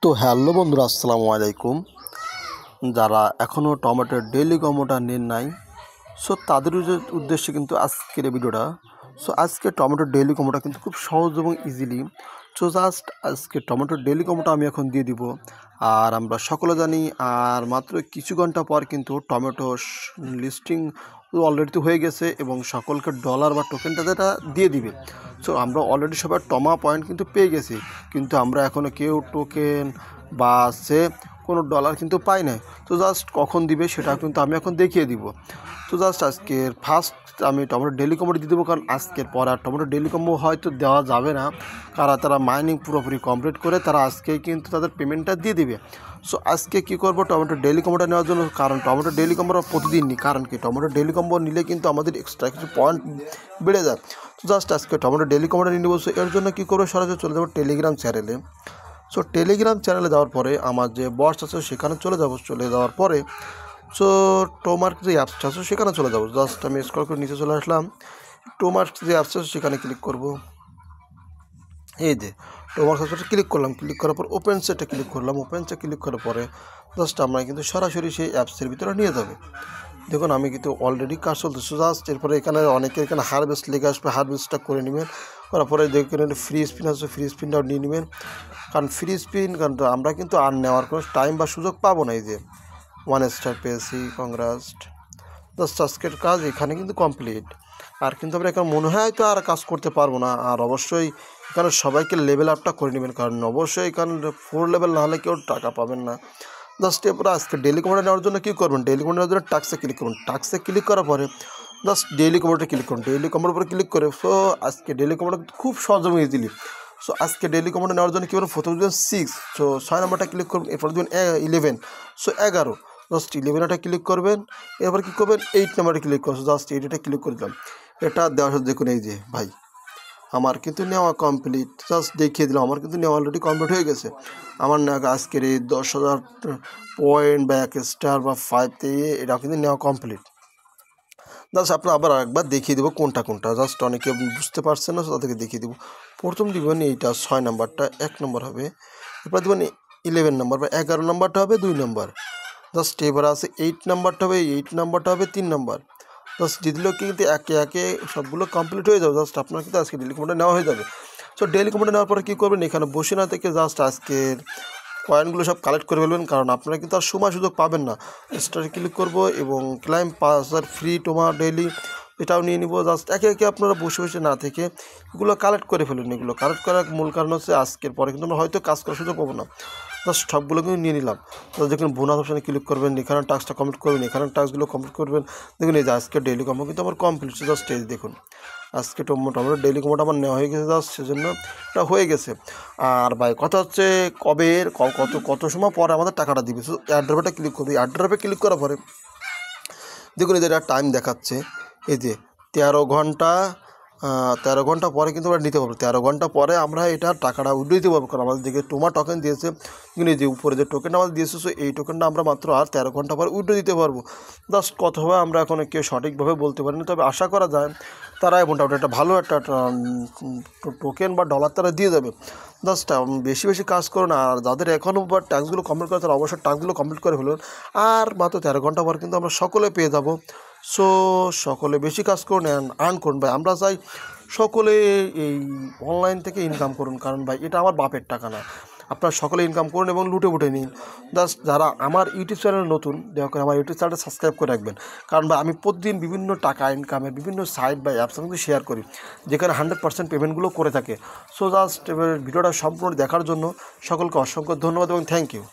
তো হ্যালো বন্ধুরা, আসসালামু আলাইকুম। যারা এখনও টমেটোর ডেইলি কম্বোটা নেন নাই, সো তাদের উদ্দেশ্যে কিন্তু আজকের এই ভিডিওটা। সো আজকে টমেটোর ডেইলি কম্বোটা কিন্তু খুব সহজ এবং ইজিলি। সো জাস্ট আজকে টমেটোর ডেইলি কম্বোটা আমি এখন দিয়ে দিব। আর আমরা সকলে জানি আর মাত্র কিছু ঘন্টা পর কিন্তু টমেটো লিস্টিং অলরেডি তো হয়ে গেছে এবং সকলকে ডলার বা টোকেনটা যেটা দিয়ে দিবে। সো আমরা অলরেডি সবার টমা পয়েন্ট কিন্তু পেয়ে গেছি, কিন্তু আমরা এখনও কেউ টোকেন বা সে কোনো ডলার কিন্তু পাই নাই। তো জাস্ট কখন দিবে সেটা কিন্তু আমি এখন দেখিয়ে দিব। তো জাস্ট আজকের ফার্স্ট আমি টমেটো ডেইলি কম্বো দিয়ে দেবো, কারণ আজকের পর আর টমেটো ডেইলি কম্বো হয়তো দেওয়া যাবে না, কারণ তারা মাইনিং পুরোপুরি কমপ্লিট করে তারা আজকেই কিন্তু তাদের পেমেন্টটা দিয়ে দিবে। সো আজকে কী করবো টমেটো ডেইলি কম্বোটা নেওয়ার জন্য, কারণ টমেটো ডেইলি কম্বোটা প্রতিদিন নিই, কারণ কি টমেটো ডেইলি কম্বো নিলে কিন্তু আমাদের এক্সট্রা কিছু পয়েন্ট বেড়ে যায়। তো জাস্ট আজকে টমেটো ডেইলি কম্বোটা নিয়ে নেবো। সো এর জন্য কী করবো, সরাসরি চলে যাবো টেলিগ্রাম চ্যানেলে। সো টেলিগ্রাম চ্যানেলে যাওয়ার পরে আমার যে বটস আছে সেখানে চলে যাওয়ার পরে সো টোমার্ক যে অ্যাপসটা আছে সেখানে চলে যাবো। জাস্ট আমি স্ক্রল করে নিচে চলে আসলাম, টোমার্ক যে অ্যাপস আছে সেখানে ক্লিক করব। এই যে টোমার্ক অ্যাপসটা ক্লিক করলাম, ক্লিক করার পর ওপেন সেটে ক্লিক করলাম। ওপেন সেটে ক্লিক করার পরে জাস্ট আমরা কিন্তু সরাসরি সেই অ্যাপসের ভিতরে নিয়ে যাবে। দেখুন আমি কিন্তু অলরেডি কাজ চলতেছে। জাস্ট এরপরে এখানে অনেকে এখানে হারভেস্ট লেগে আসবে, হারভেস্টটা করে নেবেন। করার পরে দেখবেন ফ্রি স্পিন আছে, ফ্রি স্পিনটাও নিয়ে নেবেন, কারণ ফ্রি স্পিন কারণ আমরা কিন্তু আর নেওয়ার কোনো টাইম বা সুযোগ পাবো না। এই যে 1 স্টার পেয়েছি, কংগ্রাস্ট। জাস্ট আজকের কাজ এখানে কিন্তু কমপ্লিট। আর কিন্তু আমরা এখানে মনে হয় তো আর কাজ করতে পারবো না। আর অবশ্যই এখানে সবাইকে লেভেল আপটা করে নেবেন, কারণ অবশ্যই এখানে 4 লেভেল না হলে কেউ টাকা পাবেন না। জাস্ট এরপরে আজকে ডেইলি কম্বোটা নেওয়ার জন্য কী করবেন, ডেইলি কম্বোটা নেওয়ার জন্য টাস্কে ক্লিক করুন। টাস্কে ক্লিক করার পরে জাস্ট ডেইলি কম্বোটা ক্লিক করুন। ডেইলি কম্বোর উপরে ক্লিক করে সো আজকে ডেইলি কম্বোটা খুব সহজ এবং ইজিলি। সো আজকে ডেইলি কম্বোটা নেওয়ার জন্য কী করবেন, প্রথমে দেবেন 6, সো 6 নম্বরটা ক্লিক করবেন। এরপর দেবেন 11, সো 11, জাস্ট 11টা ক্লিক করবেন। এরপর কী করবেন, 8 নাম্বারে ক্লিক করবেন। জাস্ট 8টা ক্লিক করে দিলাম। এটা দেওয়ার সাথে দেখুন এই যে ভাই আমার কিন্তু নেওয়া কমপ্লিট। জাস্ট দেখিয়ে দিলাম আমার কিন্তু নেওয়া অলরেডি কমপ্লিট হয়ে গেছে। আমার না আজকের এই 10,000 পয়েন্ট বা 1 স্টার বা 5 দিয়ে এটা কিন্তু নেওয়া কমপ্লিট। জাস্ট আপনার আবার একবার দেখিয়ে দেবো কোনটা কোনটা। জাস্ট অনেকে বুঝতে পারছেন না, তাদেরকে দেখিয়ে দেবো। প্রথম দেবেন এইটা 6 নাম্বারটা 1 নম্বর হবে। এরপর দেবেন 11 নম্বর বা 11 নম্বরটা হবে 2 নম্বর। জাস্ট এবার আছে 8 নাম্বারটা হবে, 8 নাম্বারটা হবে 3 নম্বর। জাস্ট দিলেও কিন্তু একে একে সবগুলো কমপ্লিট হয়ে যাবে। জাস্ট আপনার কিন্তু আজকে ডেইলি কম্বোটা নেওয়া হয়ে যাবে। সো ডেইলি কম্বোটা নেওয়ার পরে কী করবেন, এখানে বসে না থেকে জাস্ট আজকের কয়েনগুলো সব কালেক্ট করে ফেলবেন, কারণ আপনারা কিন্তু আর সময় সুযোগ পাবেন না। স্টারে ক্লিক করব এবং ক্লাইম 5,000 ফ্রি টোমা ডেইলি এটাও নিয়ে নিব। জাস্ট একে একে আপনারা বসে বসে না থেকে এগুলো কালেক্ট করে ফেলুন। এগুলো কালেক্ট করার মূল কারণ হচ্ছে আজকের পরে কিন্তু আমরা হয়তো কাজ করার সুযোগ পাবো না। জাস্ট সবগুলো কিন্তু নিয়ে নিলাম। তো দেখুন বোনাস অপশানে ক্লিক করবেন, এখানে টাস্কটা কমপ্লিট করবেন, এখানে টাস্কগুলো কমপ্লিট করবেন। দেখুন এই যে আজকে ডেইলি কম্বো কিন্তু আমার কমপ্লিট। জাস্ট এই দেখুন আজকে টমেটো ডেইলি কম্বোটা আমার নেওয়া হয়ে গেছে। জাস্ট সেজন্য এটা হয়ে গেছে। আর ভাই কথা হচ্ছে কবে কত সময় পরে আমাদের টাকাটা দিবে। সো অ্যাড্রপে ক্লিক করবে। অ্যাড্রপে ক্লিক করার পরে দেখুন এই যে এটা টাইম দেখাচ্ছে, এই যে 13 ঘন্টা পরে কিন্তু আমরা নিতে পারবো। 13 ঘন্টা পরে আমরা এটা টাকাটা উইথড্র দিতে পারবো, কারণ আমাদের দিকে টোমা টোকেন দিয়েছে। কিন্তু এই যে উপরে যে টোকেনটা আমাদের দিয়েছে, সো এই টোকেনটা আমরা মাত্র আর 13 ঘন্টা পরে উইথড্র দিতে পারবো। জাস্ট কত হবে আমরা এখন কেউ সঠিকভাবে বলতে পারি না, তবে আশা করা যায় তারা মোটামুটি একটা ভালো একটা টোকেন বা ডলার তারা দিয়ে দেবে। জাস্ট বেশি বেশি কাজ করুন। আর যাদের এখনও বা ট্যাক্সগুলো কমপ্লিট করে তারা অবশ্যই টাস্কগুলো কমপ্লিট করে ফেলুন। আর মাত্র 13 ঘন্টা পর কিন্তু আমরা সকলে পেয়ে যাব। সো সকলে বেশি কাজ করুন, আর্ন করুন ভাই। আমরা চাই সকলে এই অনলাইন থেকে ইনকাম করুন, কারণ ভাই এটা আমার বাপের টাকা না। আপনারা সকলে ইনকাম করুন এবং লুটে নিন। জাস্ট যারা আমার ইউটিউব চ্যানেল নতুন, দয়া করে আমার ইউটিউব চ্যানেলটা সাবস্ক্রাইব করে রাখবেন, কারণ ভাই আমি প্রতিদিন বিভিন্ন টাকা ইনকামের বিভিন্ন সাইট বা অ্যাপস কিন্তু শেয়ার করি, যেখানে 100% পেমেন্টগুলো করে থাকে। সো জাস্ট এবার ভিডিওটা সম্পূর্ণ দেখার জন্য সকলকে অসংখ্য ধন্যবাদ এবং থ্যাংক ইউ।